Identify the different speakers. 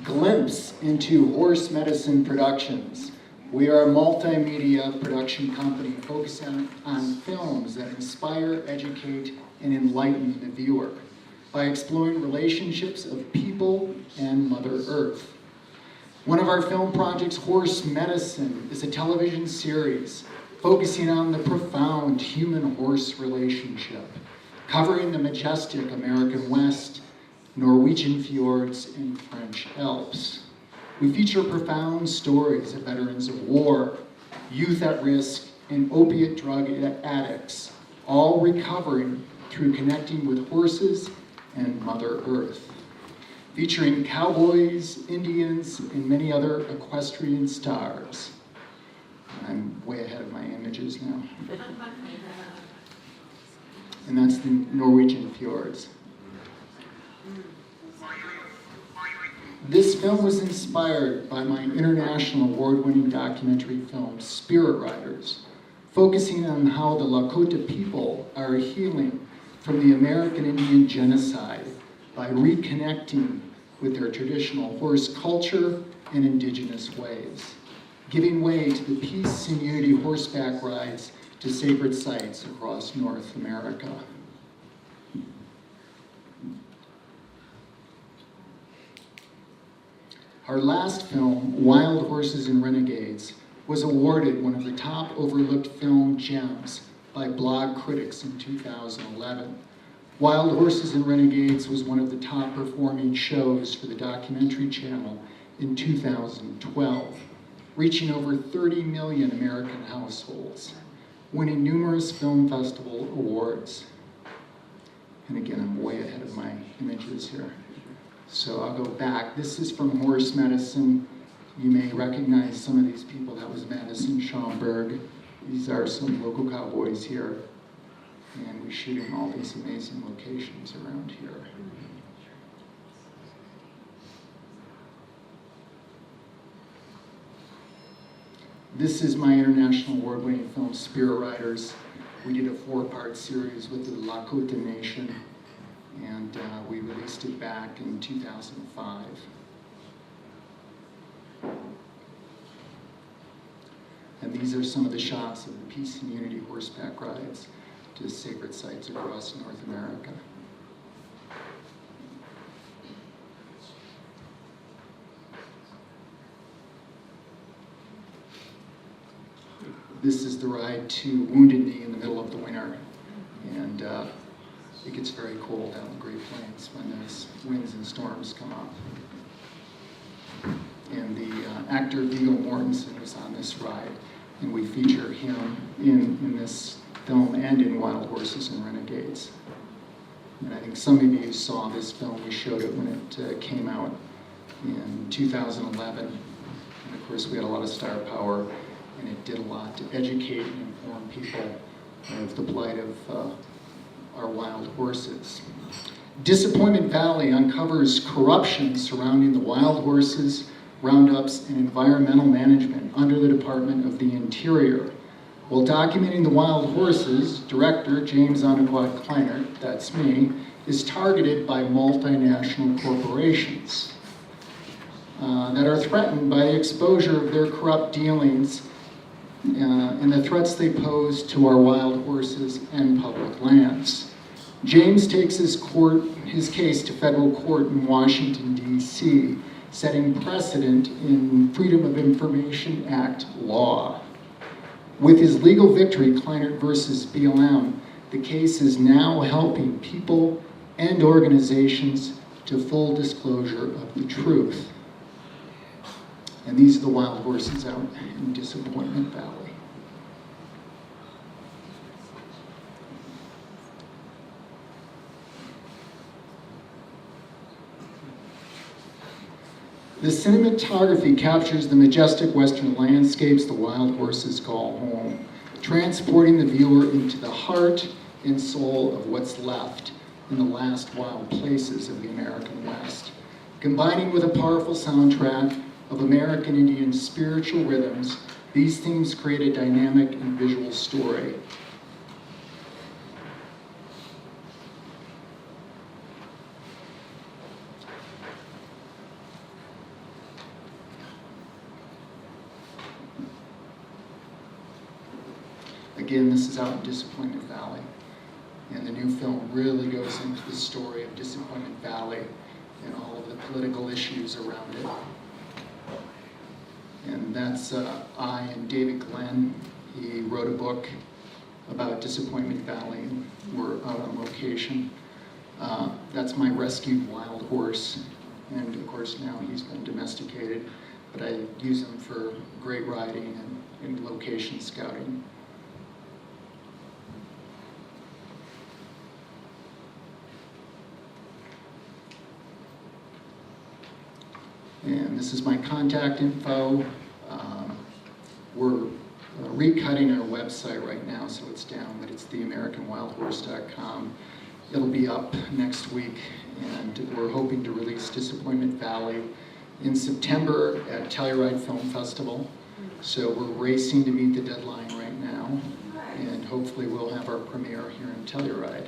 Speaker 1: glimpse into horse medicine productions. We are a multimedia production company focusing on films that inspire, educate, and enlighten the viewer by exploring relationships of people and Mother Earth. One of our film projects, Horse Medicine, is a television series focusing on the profound human-horse relationship, covering the majestic American West, Norwegian Fjords, and French Alps. We feature profound stories of veterans of war, youth at risk, and opiate drug addicts, all recovering through connecting with horses and Mother Earth. Featuring cowboys, Indians, and many other equestrian stars. I'm way ahead of my images now. And that's the Norwegian Fjords. This film was inspired by my international award-winning documentary film, Spirit Riders, focusing on how the Lakota people are healing from the American Indian genocide by reconnecting with their traditional horse culture and indigenous ways, giving way to the peace and unity horseback rides to sacred sites across North America. Our last film, Wild Horses and Renegades, was awarded one of the top overlooked film gems by blog critics in 2011. Wild Horses and Renegades was one of the top performing shows for the documentary channel in 2012, reaching over 30 million American households, winning numerous film festival awards. And again, I'm way ahead of my images here. So I'll go back. This is from Horse Medicine. You may recognize some of these people. That was Madison Schaumburg. These are some local cowboys here. And we shoot in all these amazing locations around here. This is my international award-winning film, Spirit Riders. We did a 4-part series with the Lakota Nation, and we released it back in 2005. And these are some of the shots of the Peace and Unity horseback rides to sacred sites across North America. This is the ride to Wounded Knee in the middle of the winter, and it gets very cold out in the Great Plains when those winds and storms come up. And the actor Viggo Mortensen was on this ride, and we feature him in this film and in Wild Horses and Renegades. And I think some of you saw this film. We showed it when it came out in 2011. And of course, we had a lot of star power, and it did a lot to educate and inform people of the plight of our wild horses. Disappointment Valley uncovers corruption surrounding the wild horses, roundups, and environmental management under the Department of the Interior. While documenting the wild horses, director James Kleinert, that's me, is targeted by multinational corporations that are threatened by the exposure of their corrupt dealings and the threats they pose to our wild horses and public lands. James takes his case to federal court in Washington, D.C., setting precedent in Freedom of Information Act law. With his legal victory, Kleinert versus BLM, the case is now helping people and organizations to full disclosure of the truth. And these are the wild horses out in Disappointment Valley. The cinematography captures the majestic western landscapes the wild horses call home, transporting the viewer into the heart and soul of what's left in the last wild places of the American West. Combining with a powerful soundtrack of American Indian spiritual rhythms, these themes create a dynamic and visual story. again, this is out in Disappointment Valley. And the new film really goes into the story of Disappointment Valley and all of the political issues around it. And that's I and David Glenn. He wrote a book about Disappointment Valley. We're out on location. That's my rescued wild horse. And of course now he's been domesticated, but I use him for great riding and location scouting. And this is my contact info. We're recutting our website right now, so it's down, but it's theamericanwildhorse.com. It'll be up next week, and we're hoping to release Disappointment Valley in September at Telluride Film Festival. So we're racing to meet the deadline right now, and hopefully we'll have our premiere here in Telluride.